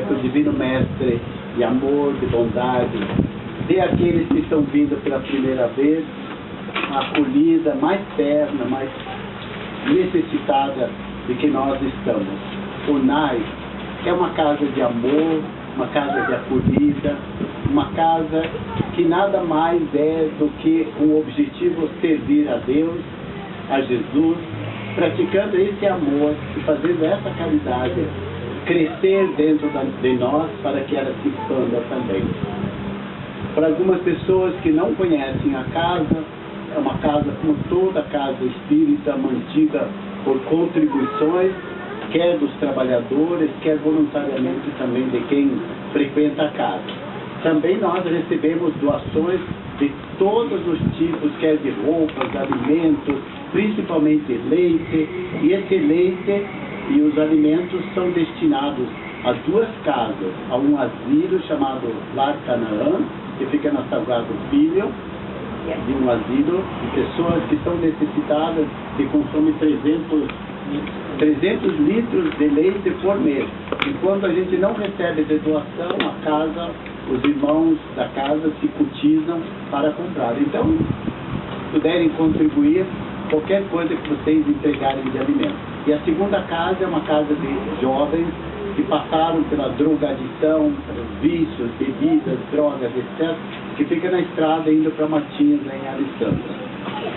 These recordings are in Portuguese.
que o Divino Mestre de amor, de bondade, dê àqueles que estão vindo pela primeira vez a acolhida mais terna, mais necessitada de que nós estamos. O NAI é uma casa de amor, uma casa de acolhida, uma casa que nada mais é do que um objetivo servir a Deus, a Jesus, praticando esse amor e fazendo essa caridade crescer dentro de nós para que ela se expanda também. Para algumas pessoas que não conhecem a casa, é uma casa como toda casa espírita, mantida por contribuições, quer dos trabalhadores, quer voluntariamente também de quem frequenta a casa. Também nós recebemos doações de todos os tipos, quer de roupas, alimentos, principalmente leite, e esse leite e os alimentos são destinados a duas casas, a um asilo chamado Lar Canaã, que fica na Sagrado Filho, de um asilo de pessoas que são necessitadas, que consomem 300 litros de leite por mês. Enquanto a gente não recebe de doação, a casa, os irmãos da casa se cotizam para comprar. Então, se puderem contribuir, qualquer coisa que vocês entregarem de alimento. E a segunda casa é uma casa de jovens que passaram pela drogadição, pelos vícios, bebidas, drogas, etc., que fica na estrada indo para Matinhos, em Alessandra.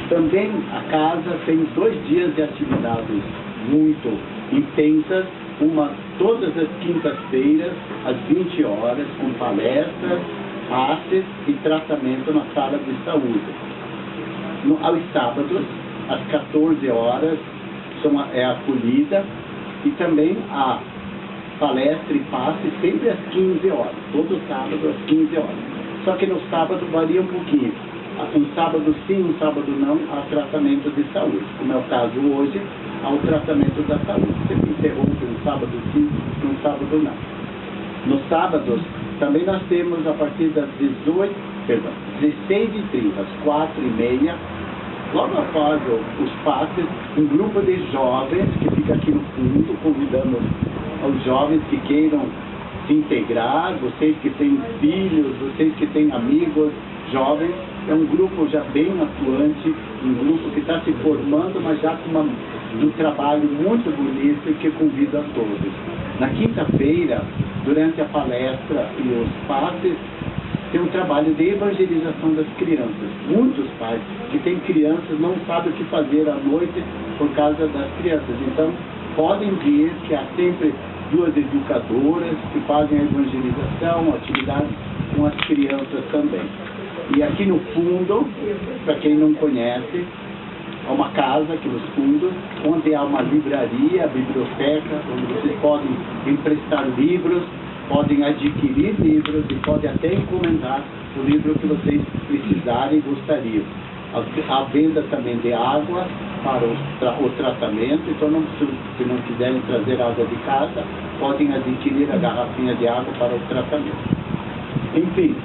Também a casa tem 2 dias de atividades muito intensas, uma todas as quintas-feiras, às 20 horas, com palestras, passes e tratamento na sala de saúde. Aos sábados, às 14 horas, é a acolhida, e também a palestra e passe sempre às 15 horas, todo sábado às 15 horas. Só que no sábado varia um pouquinho. Um sábado sim, um sábado não, há tratamento de saúde. Como é o caso hoje, há o tratamento da saúde. Sempre interrompe um sábado sim, um sábado não. Nos sábados, também nós temos a partir das 16h30, às 4h30, logo após os passes, um grupo de jovens que fica aqui no fundo, convidando aos jovens que queiram se integrar, vocês que têm filhos, vocês que têm amigos jovens. É um grupo já bem atuante, um grupo que está se formando, mas já com um trabalho muito bonito e que convida a todos. Na quinta-feira, durante a palestra e os passes, tem um trabalho de evangelização das crianças. Muitos pais que têm crianças não sabem o que fazer à noite por causa das crianças. Então, podem vir, que há sempre 2 educadoras que fazem a evangelização, atividades com as crianças também. E aqui no fundo, para quem não conhece, há uma casa aqui nos fundos, onde há uma livraria, biblioteca, onde vocês podem emprestar livros, podem adquirir livros e podem até encomendar o livro que vocês precisarem e gostariam. Há venda também de água para o tratamento, então se não quiserem trazer água de casa, podem adquirir a garrafinha de água para o tratamento. Enfim,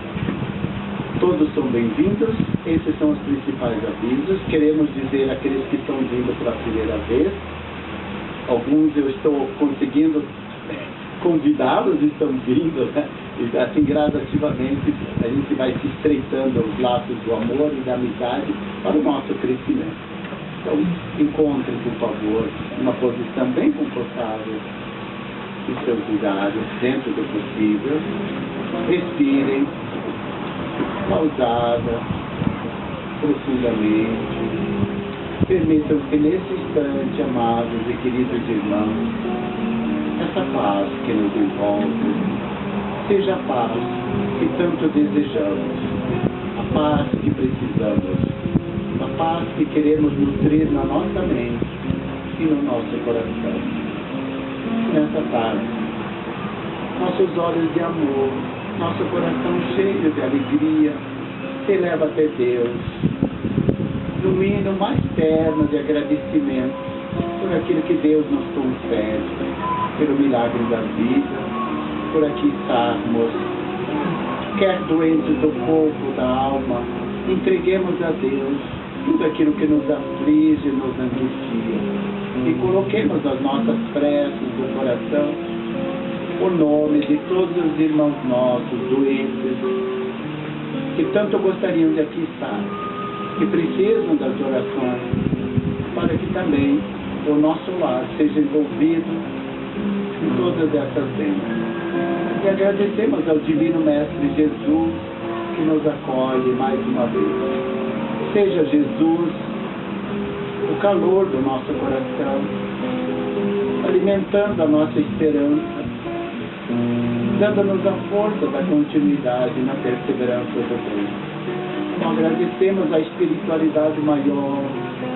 todos são bem-vindos, esses são os principais avisos. Queremos dizer àqueles que estão vindo pela primeira vez, alguns eu estou conseguindo convidá-los, estão vindo, né? E assim gradativamente a gente vai se estreitando os laços do amor e da amizade para o nosso crescimento. Então, encontrem, por favor, uma posição bem confortável em seus lugares, dentro do possível. Respirem, pausada, profundamente. Permitam que nesse instante, amados e queridos irmãos, essa paz que nos envolve seja a paz que tanto desejamos, a paz que precisamos, a paz que queremos nutrir na nossa mente e no nosso coração. Nessa paz, nossos olhos de amor, nosso coração cheio de alegria, se eleva até Deus, no hino mais terno de agradecimento por aquilo que Deus nos concede, pelo milagre da vida, por aqui estarmos, quer doentes do corpo, da alma, entreguemos a Deus tudo aquilo que nos aflige, nos angustia, e coloquemos as nossas preces do coração o nome de todos os irmãos nossos, doentes, que tanto gostariam de aqui estar, que precisam das orações, para que também o nosso lar seja envolvido em todas essas bênçãos. E agradecemos ao Divino Mestre Jesus, que nos acolhe mais uma vez. Seja Jesus o calor do nosso coração, alimentando a nossa esperança, dando-nos a força da continuidade na perseverança do bem. Então, agradecemos a espiritualidade maior,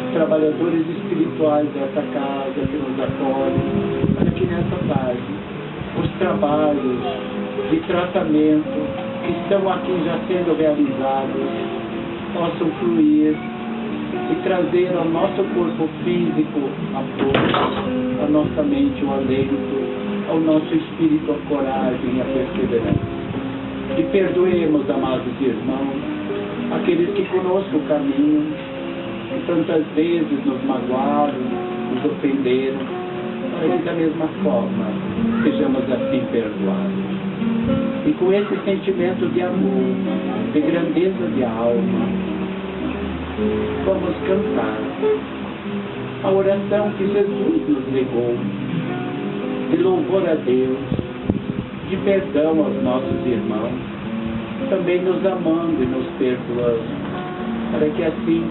os trabalhadores espirituais dessa casa que nos acolhem, para que nessa tarde os trabalhos de tratamento que estão aqui já sendo realizados possam fluir e trazer ao nosso corpo físico a força, à nossa mente o alento, ao nosso espírito a coragem e a perseverança. E perdoemos, amados irmãos, aqueles que conosco caminham, que tantas vezes nos magoaram, nos ofenderam, para que da mesma forma sejamos assim perdoados. E com esse sentimento de amor, de grandeza de alma, vamos cantar a oração que Jesus nos legou, de louvor a Deus, de perdão aos nossos irmãos, também nos amando e nos perdoando, para que assim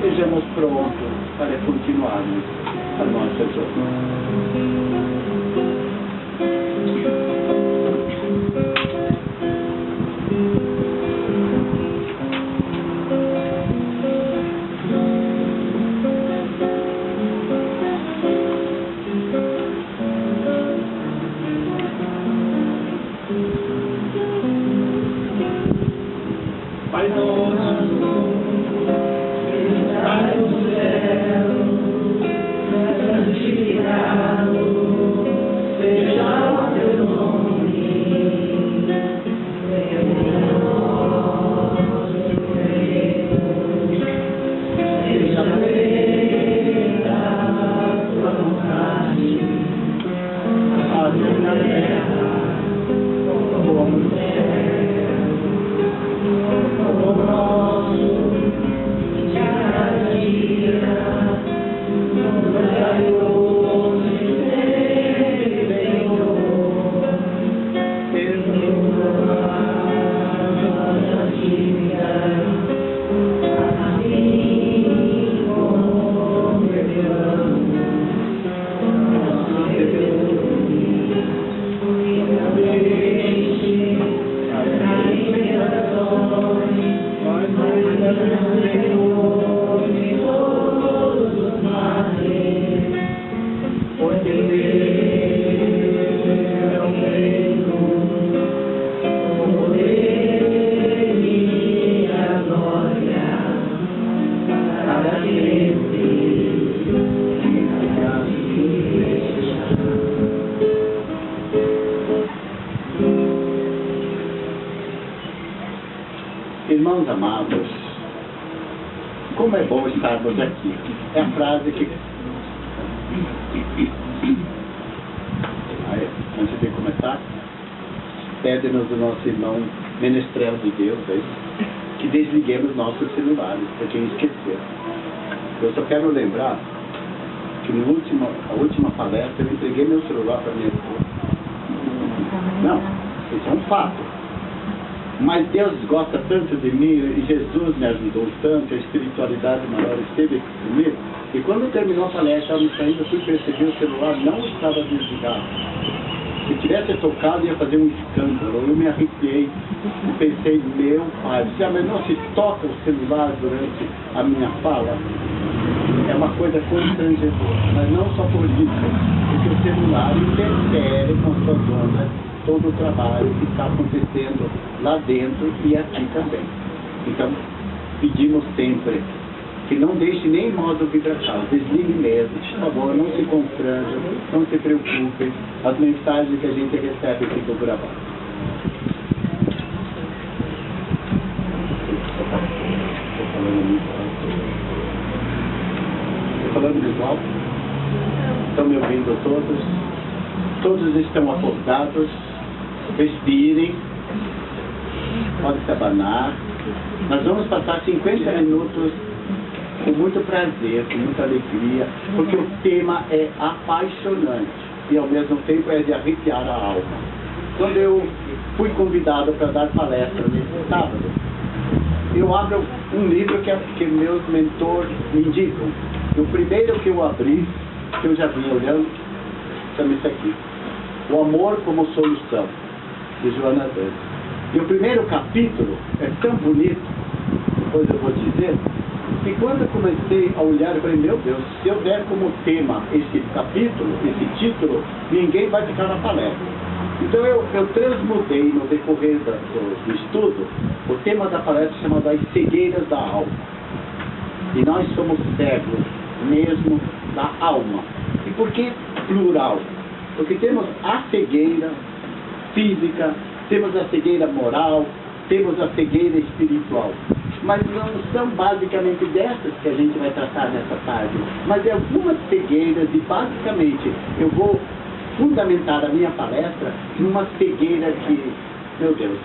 sejamos prontos para continuarmos a nossa jornada. Irmãos amados, como é bom estarmos aqui. É a frase que... Antes de começar, pede-nos o nosso irmão menestrel de Deus aí, que desliguemos nossos celulares, para quem esqueceu. Eu só quero lembrar que a última palestra eu entreguei meu celular para minha esposa. Não, isso é um fato. Mas Deus gosta tanto de mim, e Jesus me ajudou tanto, a espiritualidade maior esteve comigo, e quando terminou a palestra, eu me saindo, fui perceber o celular não estava desligado. Se tivesse tocado, ia fazer um escândalo. Eu me arrepiei e pensei, meu pai, mas não se toca o celular durante a minha fala? É uma coisa constrangedora, mas não só por isso, porque o celular interfere com as suas ondas todo o trabalho que está acontecendo lá dentro e aqui também. Então, pedimos sempre que não deixe nem modo vibração, desligue mesmo, por favor, não se constranjam, não se preocupem, as mensagens que a gente recebe ficam gravadas. Estou falando muito alto? Estão me ouvindo todos? Todos estão acordados. Respirem. Pode se abanar. Nós vamos passar 50 minutos com muito prazer, com muita alegria, porque o tema é apaixonante e ao mesmo tempo é de arrepiar a alma. Quando eu fui convidado para dar palestra nesse sábado, eu abro um livro que meus mentores me indicam. O primeiro que eu abri, que eu já vinha olhando, chama isso aqui: O Amor como Solução, de Joana Dante. E o primeiro capítulo é tão bonito, depois eu vou dizer, que quando eu comecei a olhar, eu falei, meu Deus, se eu der como tema esse capítulo, esse título, ninguém vai ficar na palestra. Então eu transmutei no decorrer do estudo o tema da palestra chamado As Cegueiras da Alma. E nós somos cegos mesmo da alma. E por que plural? Porque temos a cegueira física, temos a cegueira moral, temos a cegueira espiritual. Mas não são basicamente dessas que a gente vai tratar nessa tarde, mas é algumas cegueiras e basicamente eu vou fundamentar a minha palestra numa cegueira que, meu Deus,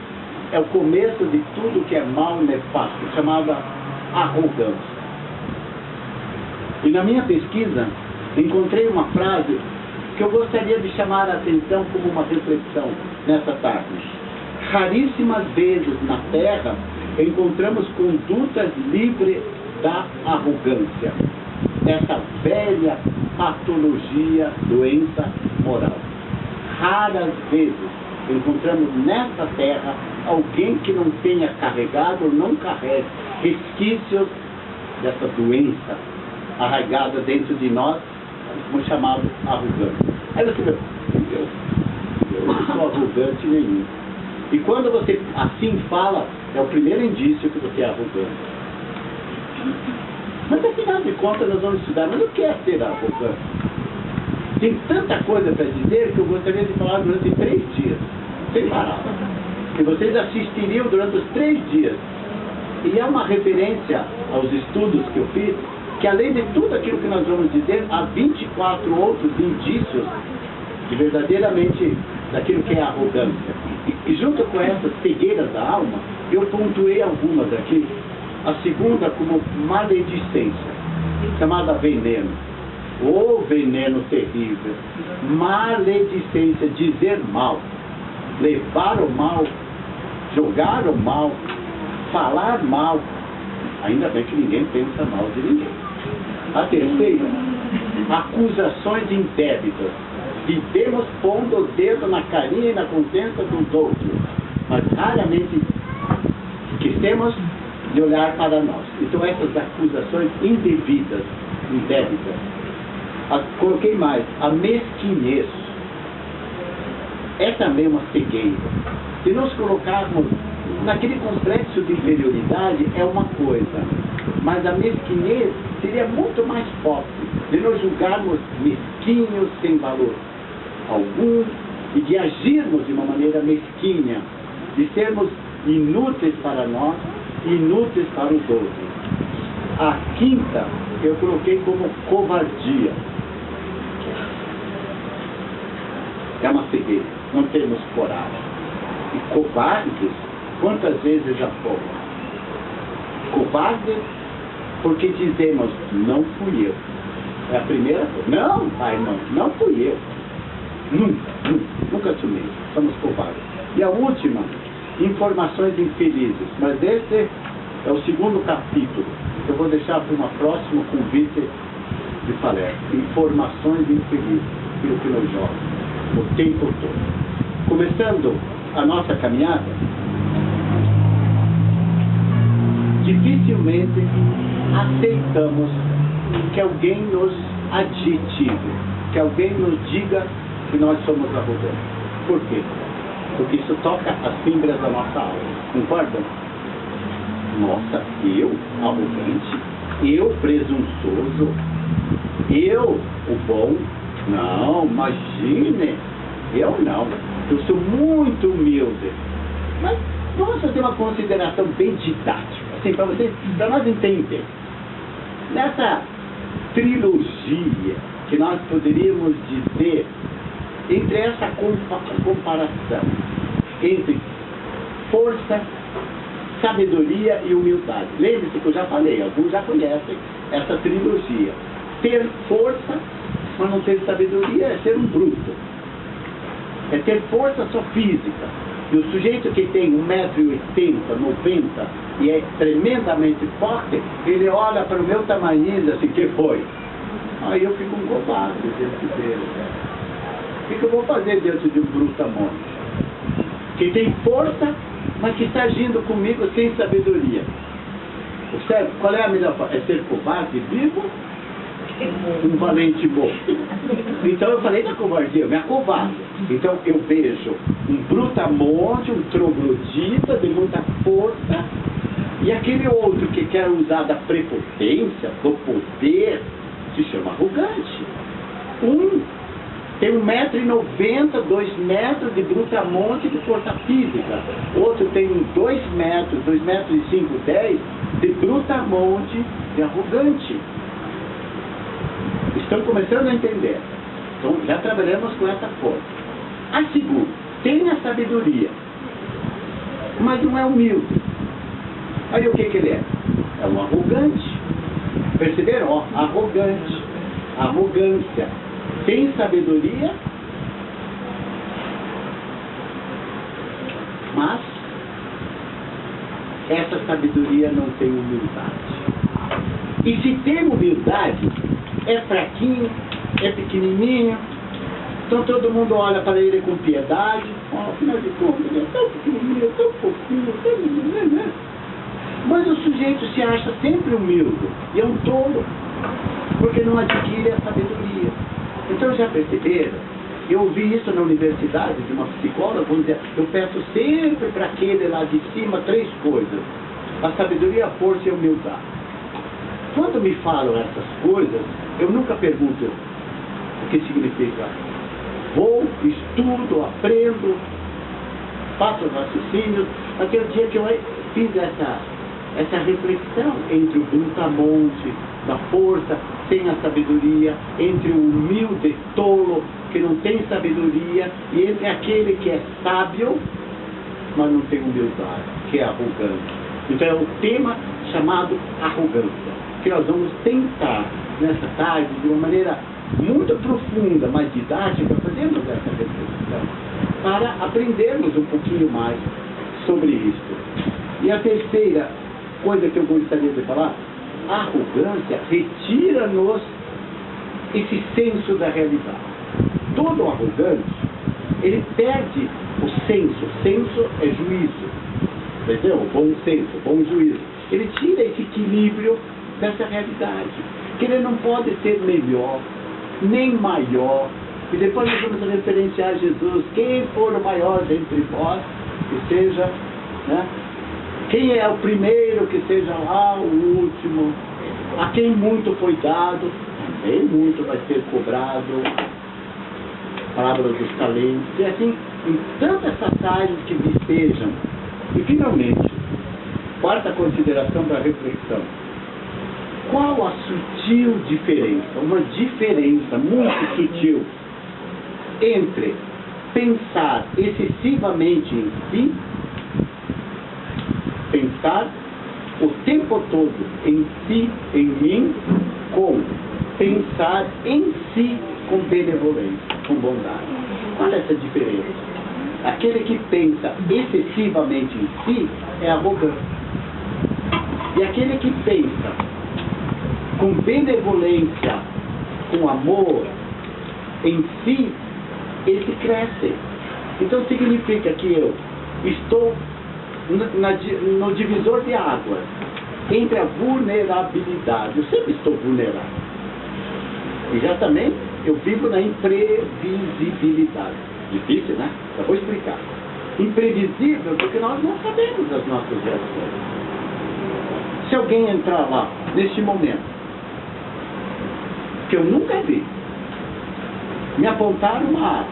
é o começo de tudo que é mal e nefasto, chamada arrogância. E na minha pesquisa encontrei uma frase que eu gostaria de chamar a atenção como uma reflexão nessa tarde. Raríssimas vezes na Terra encontramos condutas livres da arrogância, essa velha patologia, doença moral. Raras vezes encontramos nessa Terra alguém que não tenha carregado ou não carregue resquícios dessa doença arraigada dentro de nós, como chamado arrogância. Aí você vê, eu não sou arrogante nenhum. E quando você assim fala, é o primeiro indício que você é arrogante. Mas afinal de contas nós vamos estudar, mas o que é ser arrogante? Tem tanta coisa para dizer que eu gostaria de falar durante 3 dias, sem parar. Que vocês assistiriam durante os 3 dias. E é uma referência aos estudos que eu fiz, que além de tudo aquilo que nós vamos dizer, há 24 outros indícios de verdadeiramente daquilo que é arrogância. E junto com essas cegueiras da alma, eu pontuei algumas aqui. A segunda como maledicência, chamada veneno. Ô veneno terrível. Maledicência, dizer mal, levar o mal, jogar o mal, falar mal. Ainda bem que ninguém pensa mal de ninguém. A terceira, acusações indébitas. Vivemos pondo o dedo na carinha e na consciência dos outros, mas raramente esquecemos de olhar para nós. Então essas acusações indevidas, indébitas. Coloquei mais, a mesquinhez. É também uma cegueira. Se nós colocarmos naquele complexo de inferioridade, é uma coisa, mas a mesquinhez seria muito mais forte, de nós julgarmos mesquinhos sem valor algum e de agirmos de uma maneira mesquinha, de sermos inúteis para nós, inúteis para os outros. A quinta eu coloquei como covardia. É uma cegueira, não temos coragem. E covardes, quantas vezes já fomos? Covardes porque dizemos, não fui eu. É a primeira coisa. Não, pai, não fui eu. Nunca assumi. Somos covardes. E a última, informações infelizes. Mas esse é o segundo capítulo. Eu vou deixar para uma próxima convite de palestra. Informações infelizes. Aquilo que nos joga o tempo todo. Começando a nossa caminhada, dificilmente aceitamos que alguém nos adjetive, que alguém nos diga que nós somos arrogantes. Por quê? Porque isso toca as fibras da nossa alma. Concordam? Nossa, eu arrogante? Eu presunçoso? Eu o bom? Não, imagine! Eu não. Eu sou muito humilde. Mas vamos fazer uma consideração bem didática, assim, para nós entender. Nessa trilogia que nós poderíamos dizer entre essa comparação entre força, sabedoria e humildade. Lembre-se que eu já falei, alguns já conhecem essa trilogia. Ter força, mas não ter sabedoria, é ser um bruto. É ter força só física. E o sujeito que tem 1,80 m, 90 e é tremendamente forte, ele olha para o meu tamanho e diz assim, que foi? Aí eu fico um covarde diante dele. O que eu vou fazer diante de um brutamonte? Que tem força, mas que está agindo comigo sem sabedoria. Observe, qual é a melhor forma? É ser covarde vivo? Um valente morto. Então eu falei da covardia, eu me acovardo. Então eu vejo um brutamonte, um troglodita de muita força, e aquele outro que quer usar da prepotência, do poder, se chama arrogante. Tem 1,90 m, 2 metros de brutamonte de força física. Outro tem 2 metros, 2 metros e 5, 10 de brutamonte de arrogante. Estão começando a entender. Então já trabalhamos com essa força. A segunda, tem a sabedoria, mas não é humilde. Aí o que ele é? É um arrogante. Perceberam? Ó, arrogante. Arrogância. Tem sabedoria, mas essa sabedoria não tem humildade. E se tem humildade, é fraquinho, é pequenininho, então todo mundo olha para ele com piedade. Afinal de contas, ele é tão pequenininho, tão fofinho, tão... Mas o sujeito se acha sempre humilde, e é um tolo, porque não adquire a sabedoria. Então já perceberam? Eu ouvi isso na universidade de uma psicóloga, vamos dizer, eu peço sempre para aquele lá de cima 3 coisas: a sabedoria, a força e a humildade. Quando me falam essas coisas, eu nunca pergunto o que significa. Vou, estudo, aprendo, faço raciocínios. Aquele dia que eu fiz essa reflexão entre o brutamonte da força sem a sabedoria, entre o humilde tolo que não tem sabedoria, e entre aquele que é sábio, mas não tem humildade, que é arrogante. Então é o tema chamado arrogância, que nós vamos tentar nessa tarde, de uma maneira muito profunda, mas didática, fazermos essa reflexão para aprendermos um pouquinho mais sobre isso. E a terceira coisa que eu gostaria de falar: a arrogância retira-nos esse senso da realidade. Todo arrogante, ele perde o senso. Senso é juízo, entendeu? Bom senso, bom juízo. Ele tira esse equilíbrio dessa realidade, que ele não pode ser melhor, nem maior. E depois nós vamos referenciar Jesus: quem for o maior dentre vós, que seja, né? Quem é o primeiro, que seja lá o último. A quem muito foi dado, também muito vai ser cobrado. Parábola dos talentos. E assim, em tantas passagens que despejam. E finalmente, quarta consideração da reflexão: qual a sutil diferença, uma diferença muito sutil entre pensar excessivamente em si, pensar o tempo todo em si, em mim, com pensar em si com benevolência, com bondade? Qual é essa diferença? Aquele que pensa excessivamente em si é arrogante. E aquele que pensa com benevolência, com amor em si, esse cresce. Então significa que eu estou no divisor de águas entre a vulnerabilidade. Eu sempre estou vulnerável. E já também eu vivo na imprevisibilidade. Difícil, né? Eu vou explicar. Imprevisível porque nós não sabemos as nossas reações. Se alguém entrar lá, neste momento, que eu nunca vi, me apontar uma arma,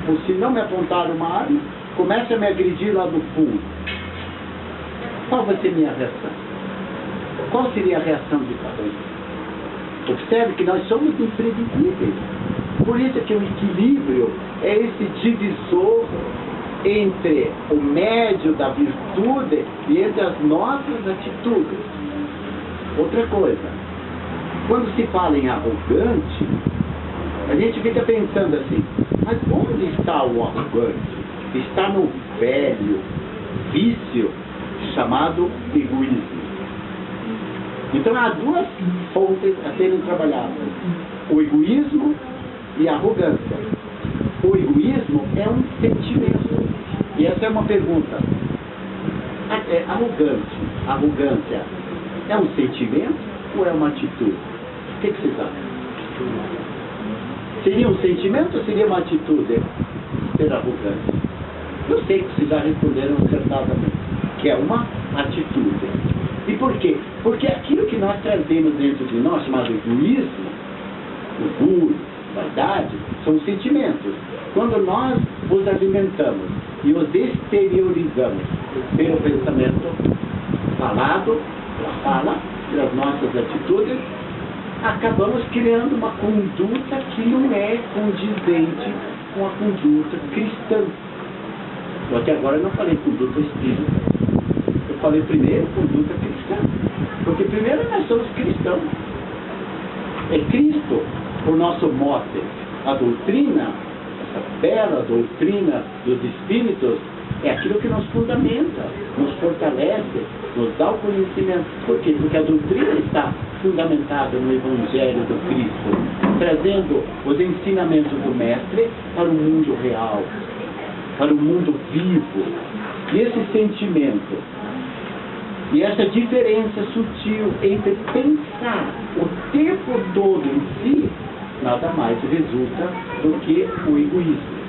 ou se não me apontar uma arma, começa a me agredir lá do fundo, qual vai ser minha reação? Qual seria a reação de cada um? Observe que nós somos imprevisíveis. Por isso que o equilíbrio é esse divisor entre o médio da virtude e entre as nossas atitudes. Outra coisa, quando se fala em arrogante, a gente fica pensando assim, mas onde está o arrogante? Está no velho vício chamado egoísmo. Então há duas fontes a serem trabalhadas: o egoísmo e a arrogância. O egoísmo é um sentimento. E essa é uma pergunta. Arrogância é um sentimento ou é uma atitude? O que vocês acham? Seria um sentimento ou seria uma atitude ser arrogante? Eu sei que vocês já responderam acertadamente, que é uma atitude. E por quê? Porque aquilo que nós trazemos dentro de nós, chamado egoísmo, orgulho, vaidade, são sentimentos. Quando nós os alimentamos e os exteriorizamos pelo pensamento falado, pela fala, pelas nossas atitudes, acabamos criando uma conduta que não é condizente com a conduta cristã. Eu até agora não falei conduta espírita. Eu falei primeiro conduta cristã. Porque primeiro nós somos cristãos. É Cristo o nosso mote. A doutrina, essa bela doutrina dos Espíritos, é aquilo que nos fundamenta, nos fortalece, nos dá o conhecimento. Por quê? Porque a doutrina está fundamentada no Evangelho do Cristo, trazendo os ensinamentos do Mestre para o mundo real, para o mundo vivo. E esse sentimento, e essa diferença sutil entre pensar o tempo todo em si, nada mais resulta do que o egoísmo.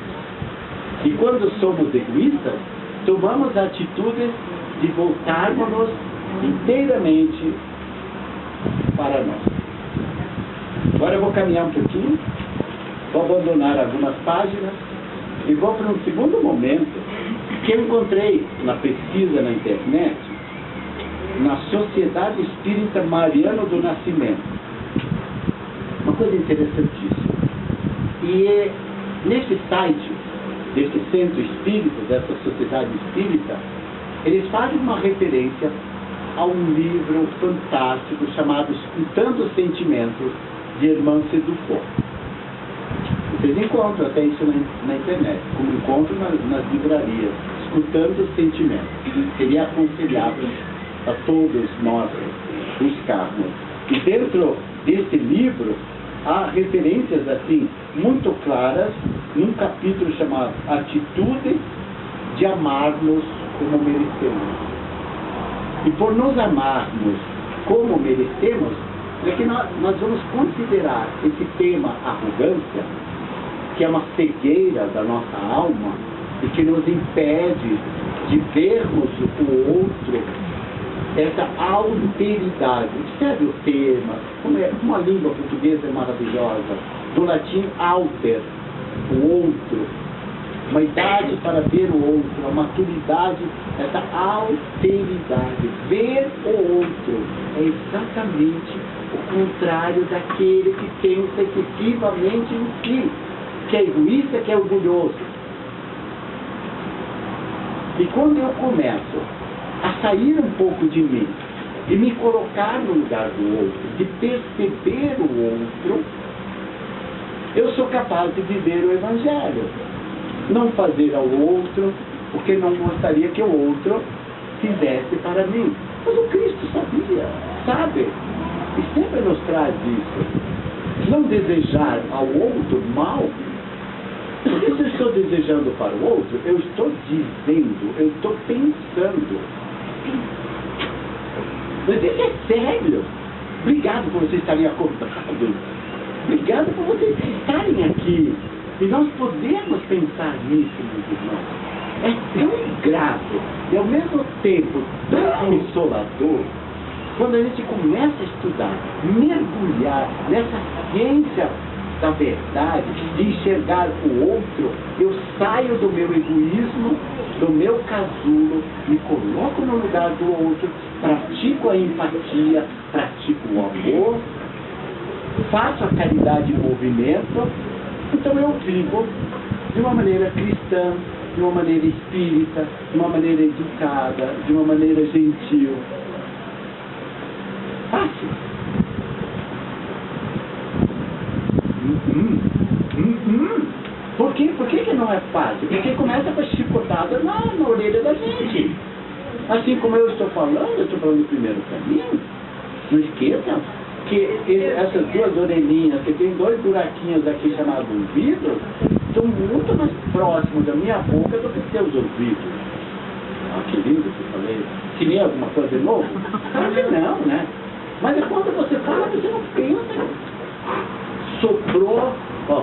E quando somos egoístas, tomamos atitudes de voltarmos inteiramente para nós. Agora eu vou caminhar um pouquinho, vou abandonar algumas páginas e vou para um segundo momento que eu encontrei na pesquisa na internet, na Sociedade Espírita Mariano do Nascimento. Uma coisa interessantíssima. E nesse site, desse centro espírita, dessa sociedade espírita, eles fazem uma referência a um livro fantástico chamado Escutando os Sentimentos, de Hermance Dufort. Vocês encontram até isso na internet, como encontram nas livrarias, Escutando os Sentimentos. Seria aconselhável a todos nós buscarmos. E dentro desse livro há referências assim muito claras num capítulo chamado Atitude de Amarmos como Merecemos. E por nos amarmos como merecemos, é que nós vamos considerar esse tema arrogância, que é uma cegueira da nossa alma e que nos impede de vermos o outro, essa alteridade. Observe o tema, como a língua portuguesa é maravilhosa, do latim alter, o outro, uma idade para ver o outro, a maturidade, essa alteridade, ver o outro, é exatamente o contrário daquele que pensa excessivamente em si, que é egoísta, que é orgulhoso. E quando eu começo a sair um pouco de mim e me colocar no lugar do outro, de perceber o outro, eu sou capaz de viver o Evangelho. Não fazer ao outro o que não gostaria que o outro fizesse para mim. Mas o Cristo sabia, sabe? E sempre nos traz isso. Não desejar ao outro mal. Porque se eu estou desejando para o outro, eu estou dizendo, eu estou pensando. Mas isso é sério. Obrigado por vocês estarem acordados. Obrigado por vocês estarem aqui. E nós podemos pensar nisso, meus irmãos. É tão grato e ao mesmo tempo tão consolador quando a gente começa a estudar, mergulhar nessa ciência da verdade, de enxergar o outro. Eu saio do meu egoísmo, do meu casulo, me coloco no lugar do outro, pratico a empatia, pratico o amor, faço a caridade em movimento Então eu vivo de uma maneira cristã, de uma maneira espírita, de uma maneira educada, de uma maneira gentil. Fácil. Por quê? Por que não é fácil? Porque começa com a chicotada na orelha da gente. Assim como eu estou falando primeiro caminho. Não esqueçam que essas duas orelhinhas, que tem dois buraquinhos aqui chamados ouvidos, estão muito mais próximos da minha boca do que seus ouvidos. Ah, que lindo que eu falei. Ensinei alguma coisa de novo? Claro que não, né? Mas é quando você fala, você não pensa. Soprou, ó,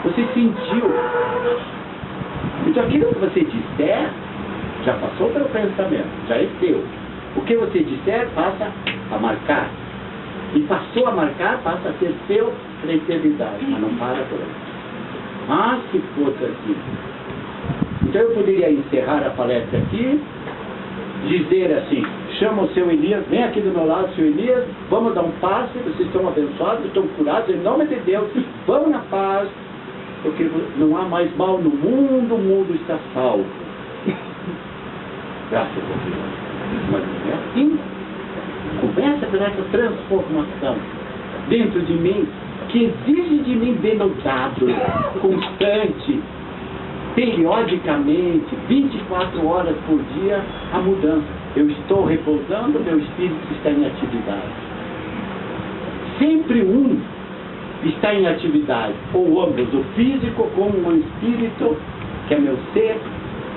você sentiu. Então aquilo que você disser já passou pelo pensamento, já é seu. O que você disser passa a marcar. E passou a marcar, passa a ser seu para a eternidade, mas não para por aí. Ah, se fosse assim. Então eu poderia encerrar a palestra aqui, dizer assim, chama o seu Elias, vem aqui do meu lado, seu Elias, vamos dar um passe, vocês estão abençoados, estão curados, em nome de Deus, vão na paz, porque não há mais mal no mundo, o mundo está salvo. Graças a Deus. Mas não é assim. Começa por essa transformação dentro de mim, que exige de mim denotado, constante, periodicamente, 24 horas por dia, a mudança. Eu estou repousando, meu espírito está em atividade. Sempre um está em atividade, ou ambos, o físico como o espírito, que é meu ser,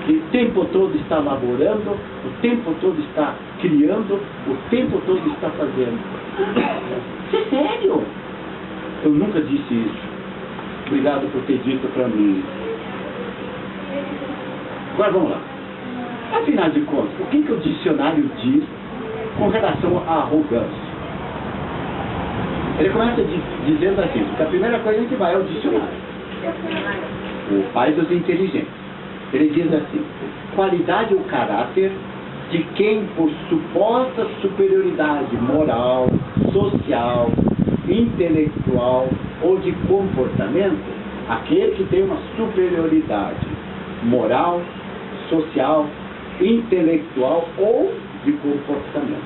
que o tempo todo está laborando, o tempo todo está criando, o tempo todo está fazendo. Isso é sério. Eu nunca disse isso. Obrigado por ter dito para mim. Agora vamos lá. Afinal de contas, o que o dicionário diz com relação à arrogância? Ele começa dizendo assim, porque a primeira coisa a gente vai ao dicionário. O pai dos inteligentes. Ele diz assim, qualidade ou caráter de quem por suposta superioridade moral, social, intelectual ou de comportamento, aquele que tem uma superioridade moral, social, intelectual ou de comportamento.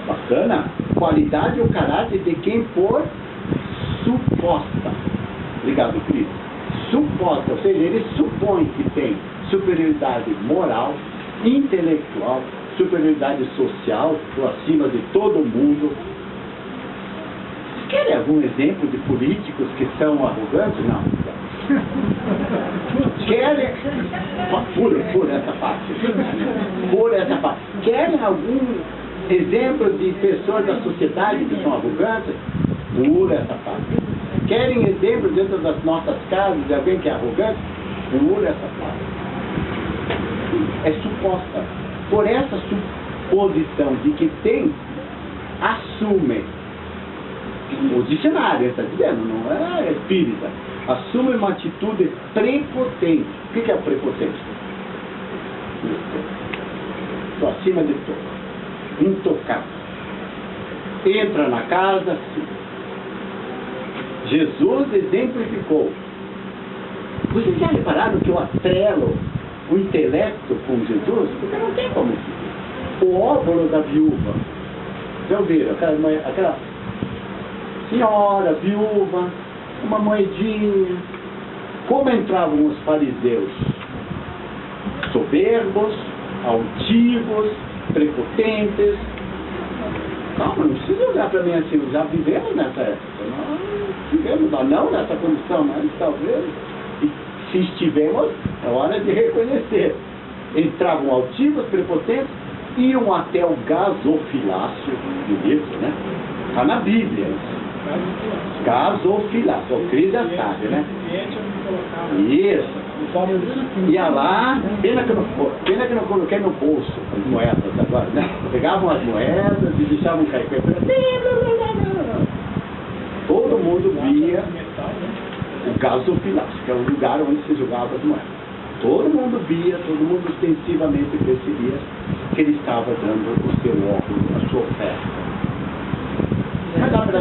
Bacana? Qualidade ou caráter de quem por suposta. Obrigado, Cris. Suposta, ou seja, ele supõe que tem superioridade moral, intelectual, superioridade social, estou acima de todo mundo. Vocês querem algum exemplo de políticos que são arrogantes? Não. Querem... Por essa parte. Por essa parte. Querem algum exemplo de pessoas da sociedade que são arrogantes? Por essa parte. Querem exemplo dentro das nossas casas de alguém que é arrogante? Por essa parte. É suposta. Por essa suposição de que tem, assume. O dicionário está dizendo, não é espírita. Assume uma atitude prepotente. O que é prepotente? Estou acima de todo. Intocável. Entra na casa, sim. Jesus exemplificou. Vocês já repararam que eu atrelo o intelecto com Jesus? Porque não tem como. O óbolo da viúva. Já ouviram? Aquela senhora, viúva, uma moedinha. Como entravam os fariseus? Soberbos, altivos, prepotentes. Calma, não precisa olhar para mim assim, já vivemos nessa época. Não vivemos, não nessa condição, mas talvez, se estivemos, é hora de reconhecer. Entravam altivos, prepotentes, iam até o gasofilácio, bonito, né? Está na Bíblia isso. Gasofilácio, o Cris já sabe, né? Isso. Ia lá, pena que eu não coloquei no bolso as moedas agora, né? Pegavam as moedas e deixavam cair. Todo mundo via o gasofilácio, que é o lugar onde se jogava as moedas. Todo mundo via, todo mundo ostensivamente percebia que ele estava dando o seu óculos, a sua oferta. Mas dá para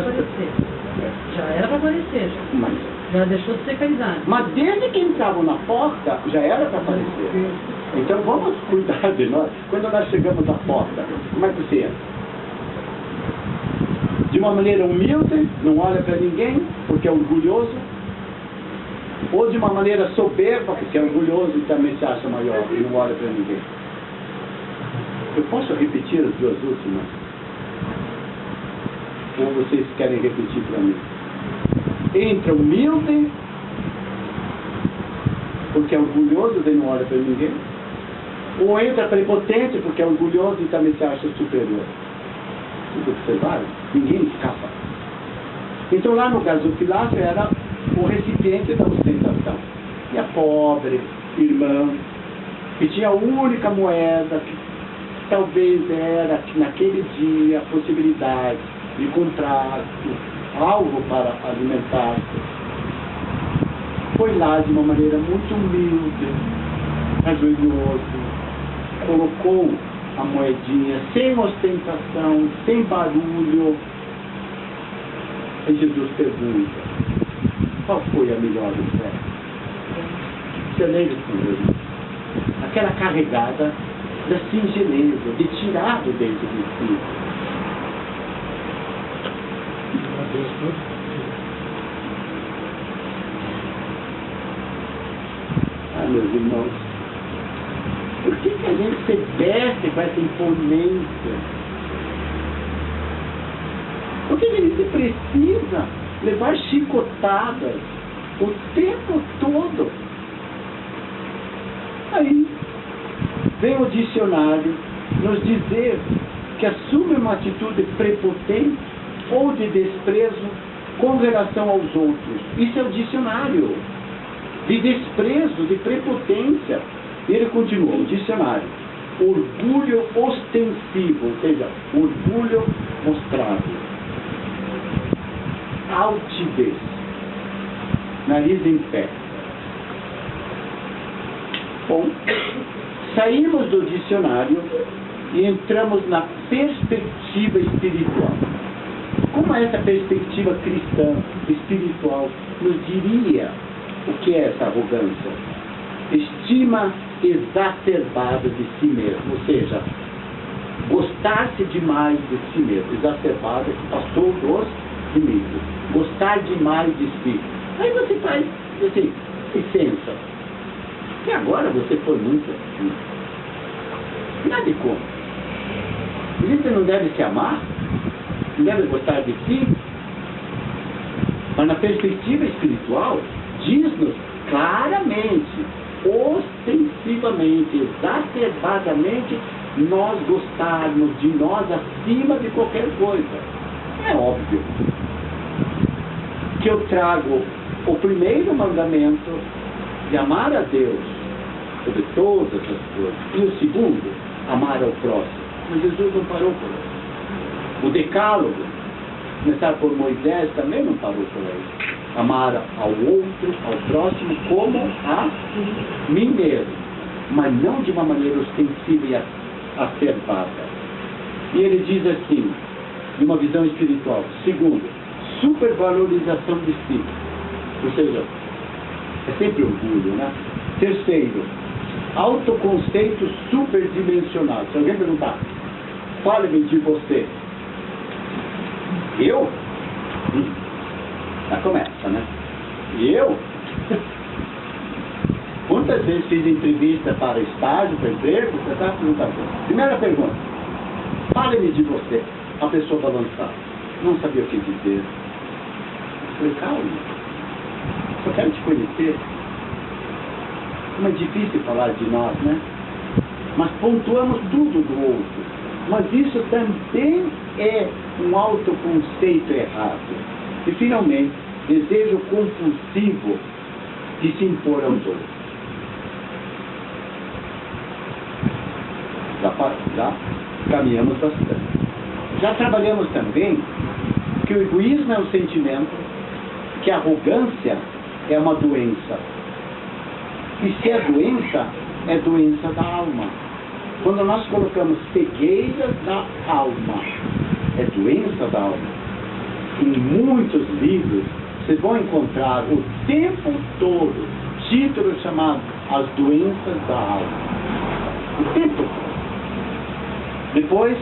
Já era para aparecer, Mas, já deixou de ser caridade. mas desde que entravam na porta, já era para aparecer. Então vamos cuidar de nós. Quando nós chegamos à porta, como é que você entra? De uma maneira humilde, não olha para ninguém, porque é orgulhoso. Ou de uma maneira soberba, porque é orgulhoso e também se acha maior e não olha para ninguém. Eu posso repetir as duas últimas? Ou vocês querem repetir para mim? Entra humilde, porque é orgulhoso e não olha para ninguém. Ou entra prepotente, porque é orgulhoso e também se acha superior. Tudo observaram? Ninguém escapa. Então lá no gasofilácio era o recipiente da ostentação. E a pobre irmã, que tinha a única moeda, que talvez era naquele dia a possibilidade de comprar algo para alimentar-se, foi lá de uma maneira muito humilde, ajoelhou-se, colocou a moedinha sem ostentação, sem barulho. E Jesus pergunta: qual foi a melhor oferta? Você nem respondeu. Aquela carregada da singeleza, de tirar de dentro de si. Ah, meus irmãos, por que a gente se veste com essa imponência? Por que a gente precisa levar chicotadas o tempo todo? Aí vem o dicionário nos dizer que assume uma atitude prepotente ou de desprezo com relação aos outros. Isso é o dicionário. De desprezo, de prepotência. Ele continua, o dicionário. Orgulho ostensivo, ou seja, orgulho mostrado. Altivez. Nariz em pé. Bom, saímos do dicionário e entramos na perspectiva espiritual. Como essa perspectiva cristã, espiritual, nos diria o que é essa arrogância? Estima exacerbada de si mesmo, ou seja, gostar-se demais de si mesmo, exacerbada, que passou dos limites, gostar demais de si. Aí você faz assim, licença, e agora você foi muito assim. Nada de como. Você não deve se amar, não deve gostar de si, mas na perspectiva espiritual, diz-nos claramente, ostensivamente, exacerbadamente, nós gostarmos de nós acima de qualquer coisa. É óbvio que eu trago o primeiro mandamento de amar a Deus sobre todas as coisas, e o segundo, amar ao próximo. Mas Jesus não parou por aí. O decálogo, começar por Moisés, também não parou por aí. Amar ao outro, ao próximo, como a mim mesmo, mas não de uma maneira ostensiva e acerbada. E ele diz assim, de uma visão espiritual: segundo, supervalorização de si, ou seja, é sempre orgulho, né? Terceiro, autoconceito superdimensionado. Se alguém perguntar, fale-me de você. Eu? Já começa, né? E eu? Quantas vezes fiz entrevista para estágio, para emprego? Você está perguntando. Primeira pergunta, fale-me de você. A pessoa balançar. Não sabia o que dizer. Eu falei, calma, só quero te conhecer. Como é difícil falar de nós, né? Mas pontuamos tudo do outro. Mas isso também é um autoconceito errado. E, finalmente, desejo compulsivo de se impor aos outros. Já caminhamos bastante. Já trabalhamos também que o egoísmo é um sentimento, que a arrogância é uma doença. E se é doença da alma. Quando nós colocamos cegueira da alma, é doença da alma. em muitos livros, vocês vão encontrar o tempo todo títulos chamados As Doenças da Alma. O tempo todo. Depois,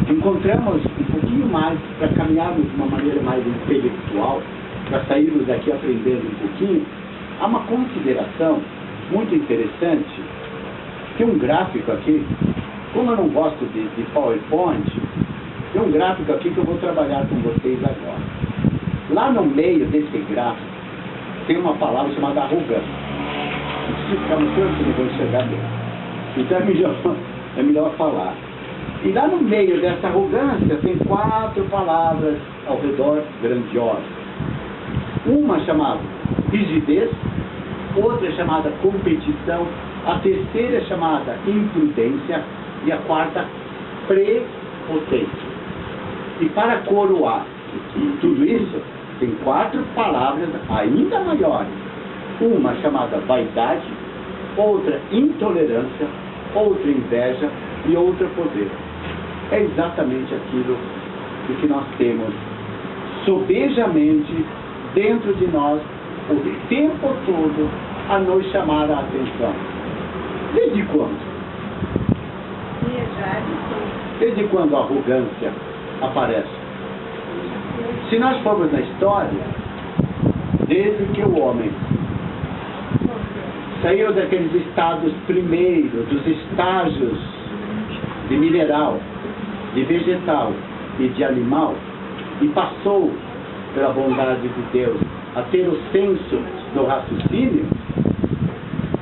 encontramos um pouquinho mais, para caminharmos de uma maneira mais intelectual, para sairmos daqui aprendendo um pouquinho, há uma consideração muito interessante. Tem um gráfico aqui, como eu não gosto de PowerPoint, tem um gráfico aqui que eu vou trabalhar com vocês agora. Lá no meio desse gráfico, tem uma palavra chamada arrogância. Não preciso ficar mostrando que eu não vou enxergar bem. Então é melhor falar. E lá no meio dessa arrogância tem 4 palavras ao redor grandiosas. Uma chamada rigidez, outra chamada competição, a terceira chamada imprudência e a quarta prepotência. E para coroar tudo isso, tem 4 palavras ainda maiores. Uma chamada vaidade, outra intolerância, outra inveja e outra poder. É exatamente aquilo que nós temos sobejamente dentro de nós o tempo todo a nos chamar a atenção. Desde quando? Desde quando a arrogância aparece? Se nós formos na história, desde que o homem saiu daqueles estados primeiros, dos estágios de mineral, de vegetal e de animal, e passou pela bondade de Deus a ter o senso do raciocínio,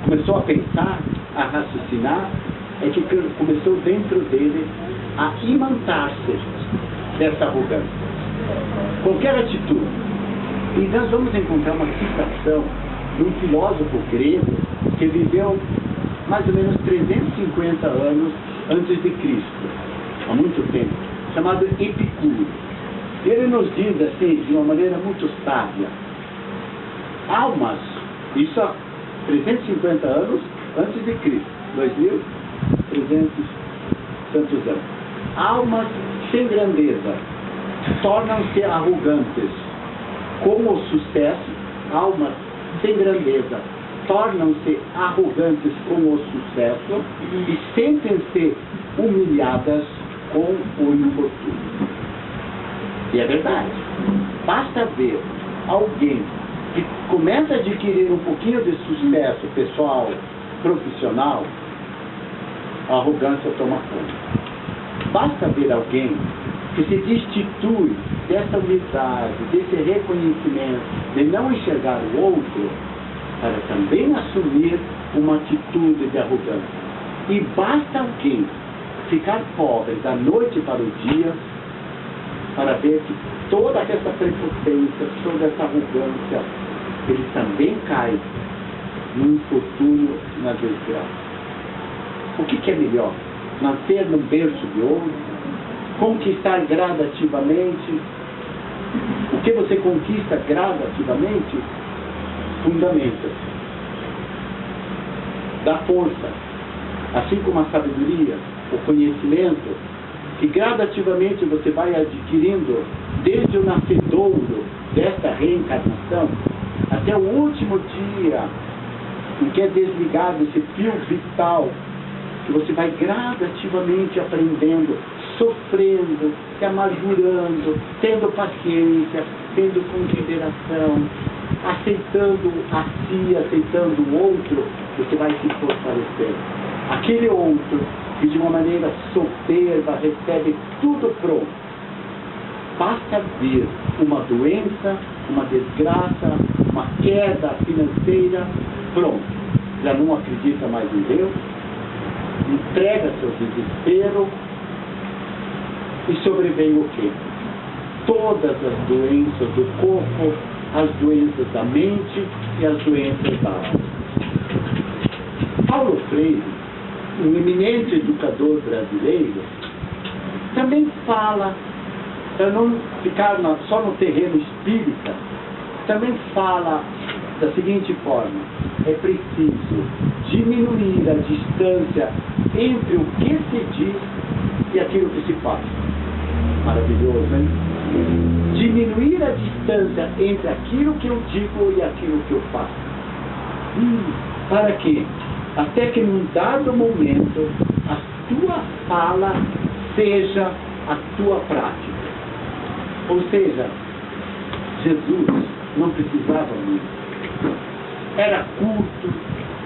começou a pensar, a raciocinar, é que começou dentro dele a imantar-se dessa arrogância. Qualquer atitude. E nós vamos encontrar uma citação de um filósofo grego que viveu mais ou menos 350 anos antes de Cristo, há muito tempo, chamado Epicuro. Ele nos diz assim, de uma maneira muito sábia, almas, isso há 350 anos antes de Cristo, 2.300 tantos anos. Almas sem grandeza tornam-se arrogantes. Com o sucesso, almas sem grandeza tornam-se arrogantes com o sucesso e sentem-se humilhadas com o infortúnio. E é verdade. Basta ver alguém que começa a adquirir um pouquinho de sucesso pessoal, profissional, a arrogância toma conta. Basta ver alguém que se destitui dessa humildade, desse reconhecimento, de não enxergar o outro, para também assumir uma atitude de arrogância. E basta alguém ficar pobre da noite para o dia, para ver que toda essa prepotência, toda essa arrogância, ele também cai no infortúnio, na desgraça. O que é melhor? Nascer num berço de ouro? Conquistar gradativamente? O que você conquista gradativamente? Fundamenta-se. Dá força. Assim como a sabedoria, o conhecimento, que gradativamente você vai adquirindo desde o nascedouro desta reencarnação até o último dia em que é desligado esse fio vital, que você vai gradativamente aprendendo, sofrendo, se amargurando, tendo paciência, tendo consideração, aceitando a si, aceitando o outro, você vai se fortalecer. Aquele outro que de uma maneira soberba recebe tudo pronto. Basta ver uma doença, uma desgraça, uma queda financeira, pronto. Já não acredita mais em Deus, entrega seu desespero e sobrevém o quê? Todas as doenças do corpo, as doenças da mente e as doenças da alma. Paulo Freire, um eminente educador brasileiro, também fala, para não ficar só no terreno espírita, também fala da seguinte forma: é preciso diminuir a distância entre o que se diz e aquilo que se faz. Maravilhoso, hein? Diminuir a distância entre aquilo que eu digo e aquilo que eu faço. Para quê? Até que num dado momento a tua fala seja a tua prática. Ou seja, Jesus não precisava muito. Era curto,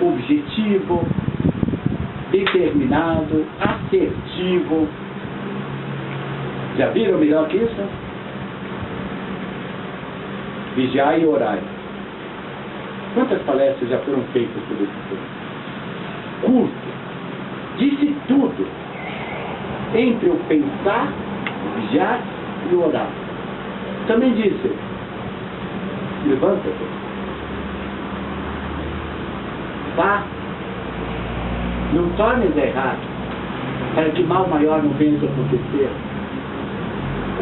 objetivo, determinado, assertivo. Já viram melhor que isso? Vigiai e orai. Quantas palestras já foram feitas sobre esse tema? Curto. Disse tudo. Entre o pensar, o vigiar e o orar. Também disse: levanta-te. Vá. Não tornes errado, para que mal maior não venha a acontecer.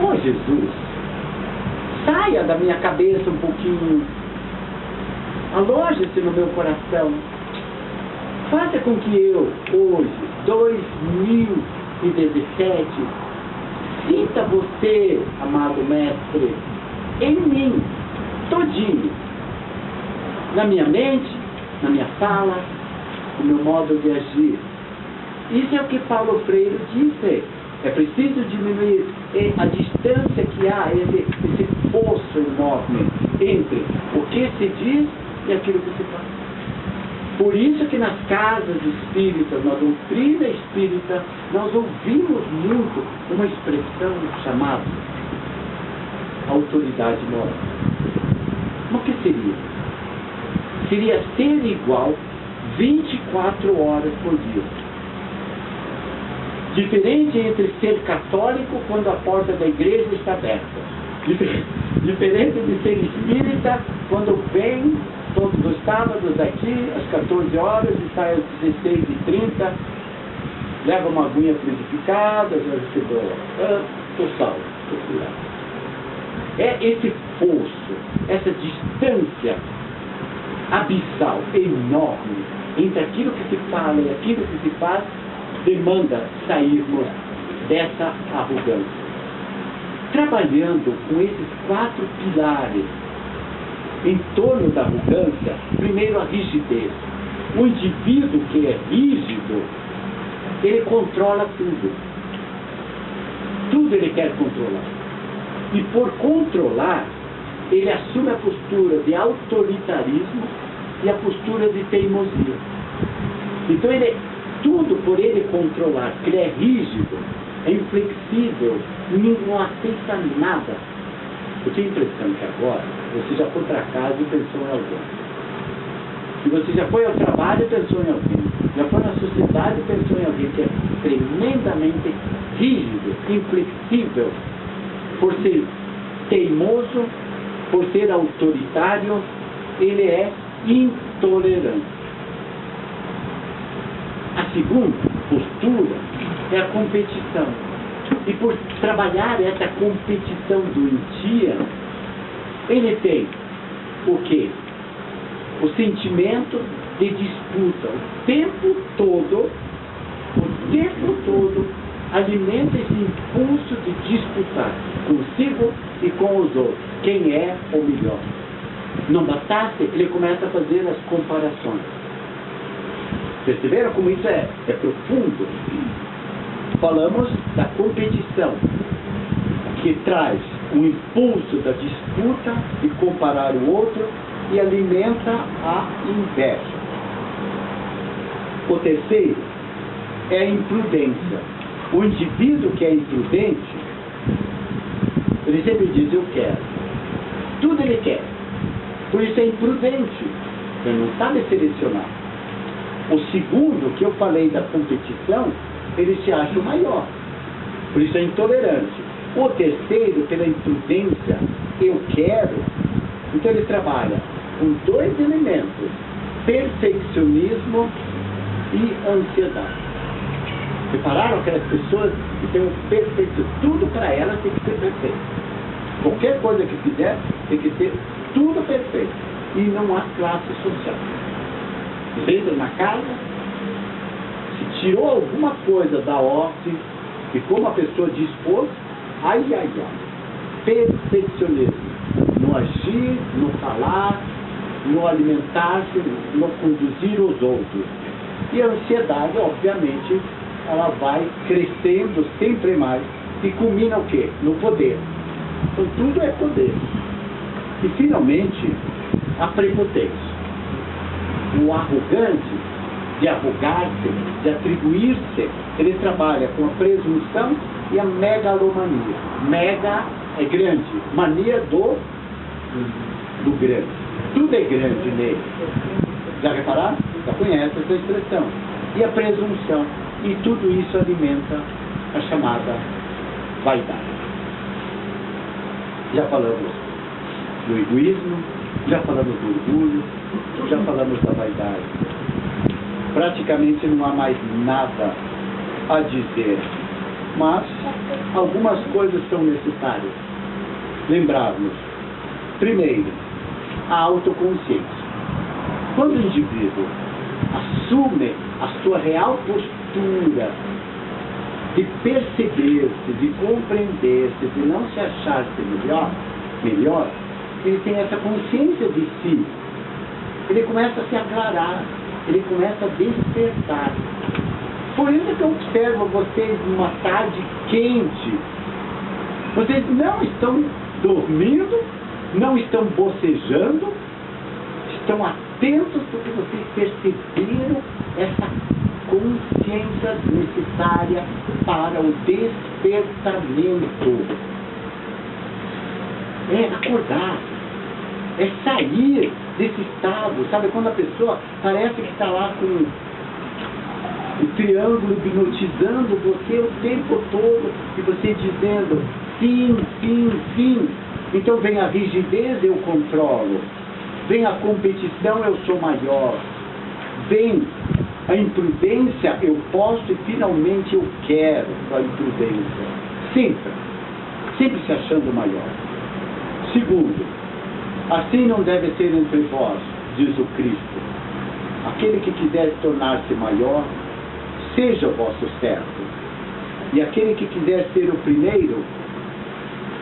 Oh, Jesus, saia da minha cabeça um pouquinho. Aloje-se no meu coração. Faça com que eu, hoje, 2017, sinta você, amado Mestre, em mim, todinho. Na minha mente, na minha fala, no meu modo de agir. Isso é o que Paulo Freire disse. É preciso diminuir a distância que há, esse poço enorme entre o que se diz e aquilo que se faz. Por isso que nas casas espíritas, na doutrina espírita, nós ouvimos muito uma expressão chamada autoridade moral. Mas o que seria? Seria ser igual 24 horas por dia. Diferente entre ser católico quando a porta da igreja está aberta. Diferente de ser espírita quando vem todos os sábados aqui às 14 horas e sai às 16h30, leva uma aguinha frutificada, já recebeu, estou salvo, estou curado. É esse poço, essa distância abissal, enorme, entre aquilo que se fala e aquilo que se faz, demanda sairmos dessa arrogância. Trabalhando com esses 4 pilares em torno da arrogância, primeiro a rigidez. O indivíduo que é rígido, ele controla tudo. Tudo ele quer controlar. E por controlar, ele assume a postura de autoritarismo e a postura de teimosia. Então tudo por ele controlar, que ele é rígido, é inflexível, não aceita nada. Eu tenho a impressão que agora você já foi para casa e pensou em alguém. E você já foi ao trabalho e pensou em alguém. Já foi na sociedade e pensou em alguém que é tremendamente rígido, inflexível, por ser teimoso, por ser autoritário, ele é intolerante. A segunda postura é a competição. E por trabalhar essa competição doentia, ele tem o quê? O sentimento de disputa. O tempo todo alimenta esse impulso de disputar consigo e com os outros. Quem é o melhor? Não bastasse, ele começa a fazer as comparações. Perceberam como isso é profundo? Falamos da competição, que traz o impulso da disputa e comparar o outro e alimenta a inveja. O terceiro é a imprudência. O indivíduo que é imprudente, ele sempre diz: eu quero. Tudo ele quer. Por isso é imprudente. Ele não sabe selecionar. O segundo, que eu falei da competição, ele se acha o maior. Por isso é intolerante. O terceiro, pela imprudência, eu quero. Então ele trabalha com 2 elementos: perfeccionismo e ansiedade. Repararam aquelas pessoas que têm um perfeito, tudo para elas tem que ser perfeito. Qualquer coisa que fizer tem que ser tudo perfeito. E não há classe social. Você entra na casa, se tirou alguma coisa da ordem, e como a pessoa dispôs, ai, ai, ai. perfeccionismo no agir, no falar, no alimentar-se, no conduzir os outros. E a ansiedade, obviamente, ela vai crescendo sempre mais e culmina o quê? No poder. Então tudo é poder. E finalmente, a prepotência. O arrogante, de arrogar-se, de atribuir-se, ele trabalha com a presunção e a megalomania. Mega é grande, mania do grande. Tudo é grande nele. Já repararam? Já conhece essa expressão. E a presunção. E tudo isso alimenta a chamada vaidade. Já falamos do egoísmo, já falamos do orgulho, já falamos da vaidade. Praticamente não há mais nada a dizer. Mas algumas coisas são necessárias. Lembrarmos. Primeiro, a autoconsciência. Quando o indivíduo assume a sua real postura de perceber-se, de compreender-se, de não se achar-se melhor, ele tem essa consciência de si. Ele começa a se aclarar, ele começa a despertar. Por isso que eu observo vocês numa tarde quente. Vocês não estão dormindo, não estão bocejando, estão atentos porque vocês perceberam essa consciência necessária para o despertamento. É acordar, é sair desse estado. Sabe quando a pessoa parece que está lá com o triângulo hipnotizando você o tempo todo e você dizendo sim, sim, sim. Então vem a rigidez, eu controlo. Vem a competição, eu sou maior. Vem a imprudência, eu posso e finalmente eu quero a imprudência. Sempre se achando maior. Segundo, assim não deve ser entre vós, diz o Cristo. Aquele que quiser tornar-se maior, seja o vosso servo. E aquele que quiser ser o primeiro,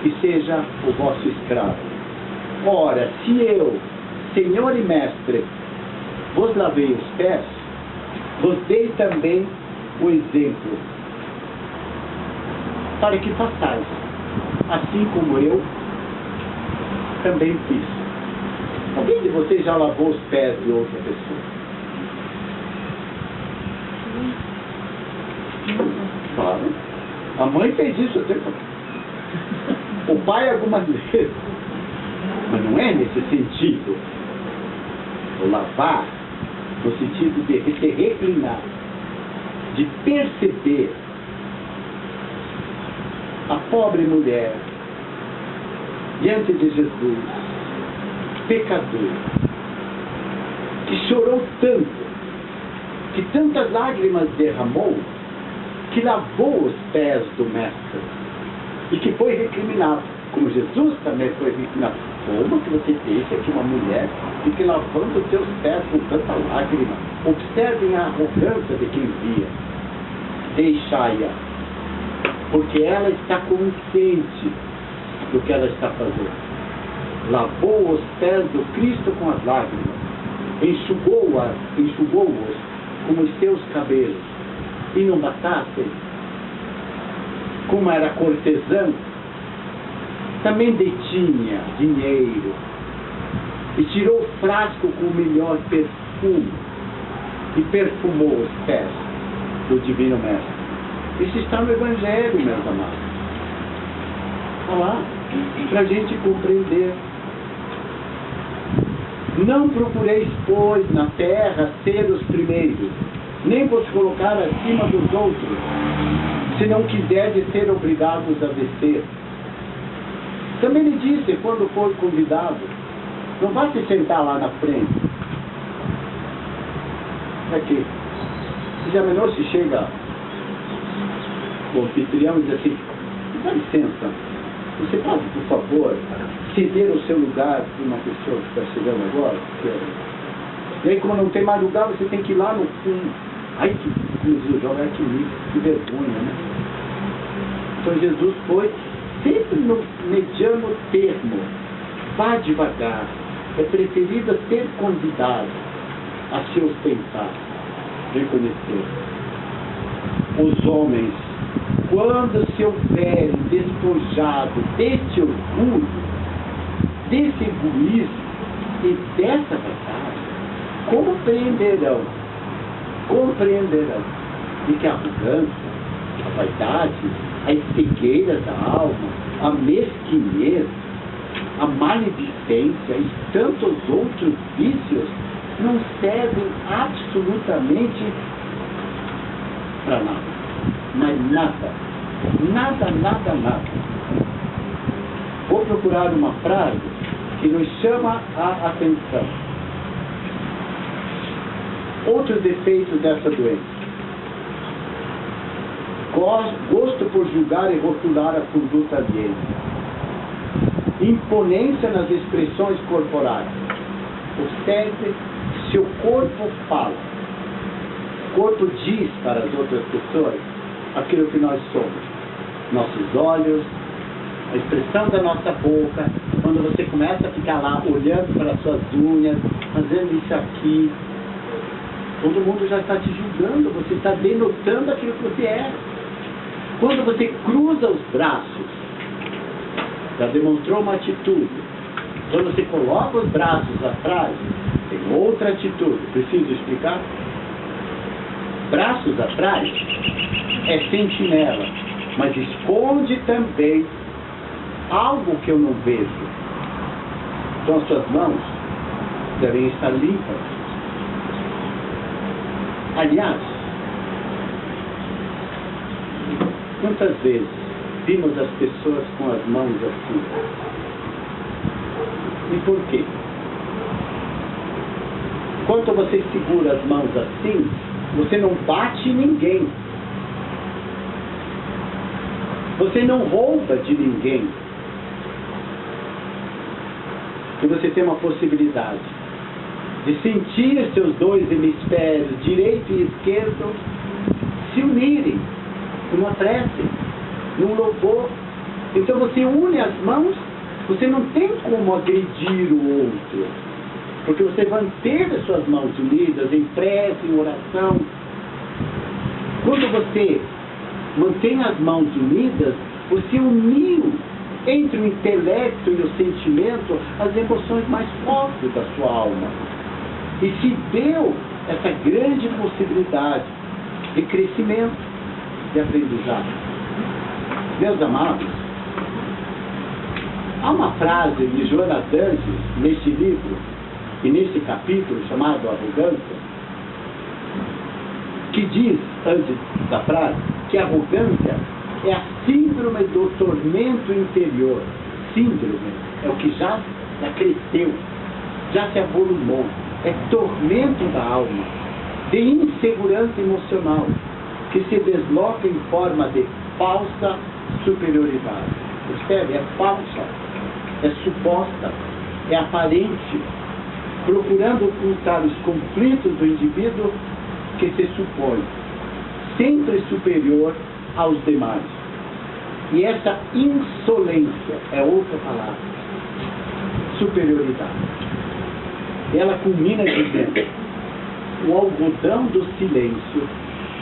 que seja o vosso escravo. Ora, se eu, Senhor e Mestre, vos lavei os pés, vos dei também o exemplo, para que façais, assim como eu também fiz. Alguém de vocês já lavou os pés de outra pessoa? Claro. A mãe fez isso o tempo. O pai algumas vezes. Mas não é nesse sentido. O lavar, no sentido de se reclinar, de perceber a pobre mulher diante de Jesus, pecador, que chorou tanto, que tantas lágrimas derramou, que lavou os pés do Mestre e que foi recriminado, como Jesus também foi recriminado. Como que você deixa que uma mulher fique lavando os seus pés com tanta lágrima? Observem a arrogância de quem via. Deixai-a, porque ela está consciente do que ela está fazendo. Lavou os pés do Cristo com as lágrimas, enxugou-os com os seus cabelos. E não bastasse, como era cortesã, também detinha dinheiro e tirou o frasco com o melhor perfume e perfumou os pés do Divino Mestre. Isso está no Evangelho, meus amados. Está lá, para a gente compreender. Não procureis, pois, na terra ser os primeiros, nem vos colocar acima dos outros, se não quiserdes ser obrigados a descer. Também lhe disse, quando for convidado, não vá se sentar lá na frente. Aqui. Se já menor se chega o anfitrião e diz assim, dá licença, você pode, por favor, ceder o seu lugar para uma pessoa que está chegando agora? E aí, como não tem mais lugar, você tem que ir lá no fundo. Ai, que jovem, que vergonha, né? Então Jesus foi sempre no mediano termo. Vá devagar. É preferível ser convidado a se ostentar, reconhecer. Os homens, quando se houverem despojado desse orgulho, desse egoísmo e dessa vaidade, compreenderão de que a arrogância, a vaidade, a cegueira da alma, a mesquinhez, a maledicência e tantos outros vícios não servem absolutamente para nada. Mas nada. Vou procurar uma frase que nos chama a atenção. Outros defeitos dessa doença. Gosto por julgar e rotular a conduta alheia. Imponência nas expressões corporais. Observe, seu corpo fala. O corpo diz para as outras pessoas aquilo que nós somos. Nossos olhos, a expressão da nossa boca, quando você começa a ficar lá olhando para as suas unhas, fazendo isso aqui, todo mundo já está te julgando, você está denotando aquilo que você é. Quando você cruza os braços, já demonstrou uma atitude. Quando você coloca os braços atrás, tem outra atitude. Preciso explicar? Braços atrás é sentinela, mas esconde também algo que eu não vejo. Então as suas mãos devem estar limpas. Aliás, quantas vezes vimos as pessoas com as mãos assim? E por quê? Quando você segura as mãos assim, você não bate em ninguém. Você não rouba de ninguém. E você tem uma possibilidade de sentir seus dois hemisférios, direito e esquerdo, se unirem numa prece, num louvor. Então você une as mãos, você não tem como agredir o outro, porque você manteve as suas mãos unidas em prece, em oração. Quando você mantém as mãos unidas, você uniu entre o intelecto e o sentimento as emoções mais fortes da sua alma. E se deu essa grande possibilidade de crescimento, de aprendizado. Meus amados, há uma frase de Joana d'Anjos neste livro e neste capítulo chamado Arrogância, que diz, antes da frase, que a arrogância é a síndrome do tormento interior. Síndrome é o que já cresceu, já se avolumou. É tormento da alma, de insegurança emocional, que se desloca em forma de falsa superioridade. Percebe? É falsa, é suposta, é aparente, procurando ocultar os conflitos do indivíduo que se supõe sempre superior aos demais. E essa insolência é outra palavra, superioridade. Ela culmina dizendo: o algodão do silêncio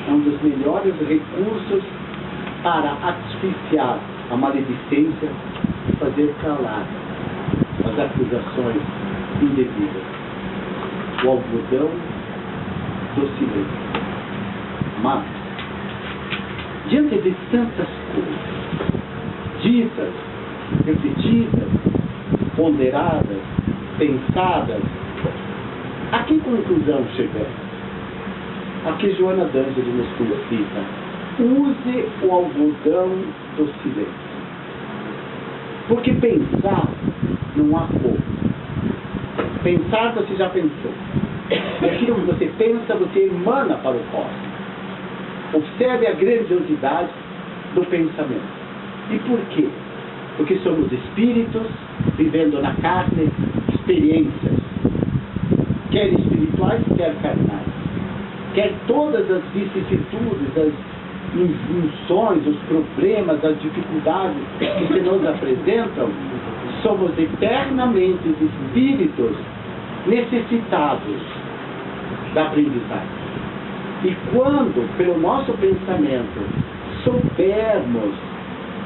é um dos melhores recursos para asfixiar a maledicência e fazer calar as acusações indevidas. O algodão do silêncio. Mas, diante de tantas coisas, ditas, repetidas, ponderadas, pensadas, a que conclusão chegar? Aqui Joana d'Anjos nos concita: use o algodão do silêncio. Porque pensar não há como. Pensar você já pensou. E aquilo que você pensa, você emana para o cosmos. Observe a grandiosidade do pensamento. E por quê? Porque somos espíritos vivendo na carne experiências, quer espirituais, quer carnais, quer todas as vicissitudes, as injunções, os problemas, as dificuldades que se nos apresentam, somos eternamente espíritos necessitados da aprendizagem. E quando, pelo nosso pensamento, soubermos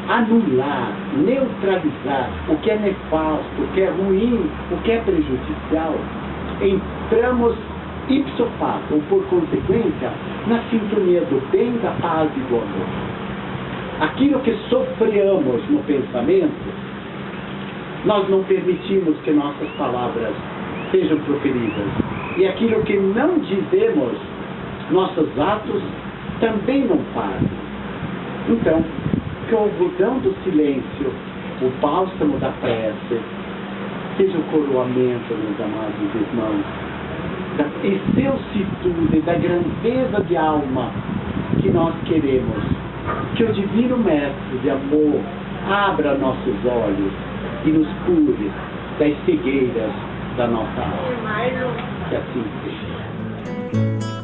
anular, neutralizar o que é nefasto, o que é ruim, o que é prejudicial, entramos ipso facto, ou por consequência, na sintonia do bem, da paz e do amor. Aquilo que sofreamos no pensamento, nós não permitimos que nossas palavras sejam proferidas. E aquilo que não dizemos, nossos atos também não fazem. Então, que o algodão do silêncio, o bálsamo da prece, seja o coroamento, meus amados irmãos, da excelsitude, da grandeza de alma que nós queremos. Que o Divino Mestre de amor abra nossos olhos e nos cure das cegueiras da nossa alma. Que assim seja.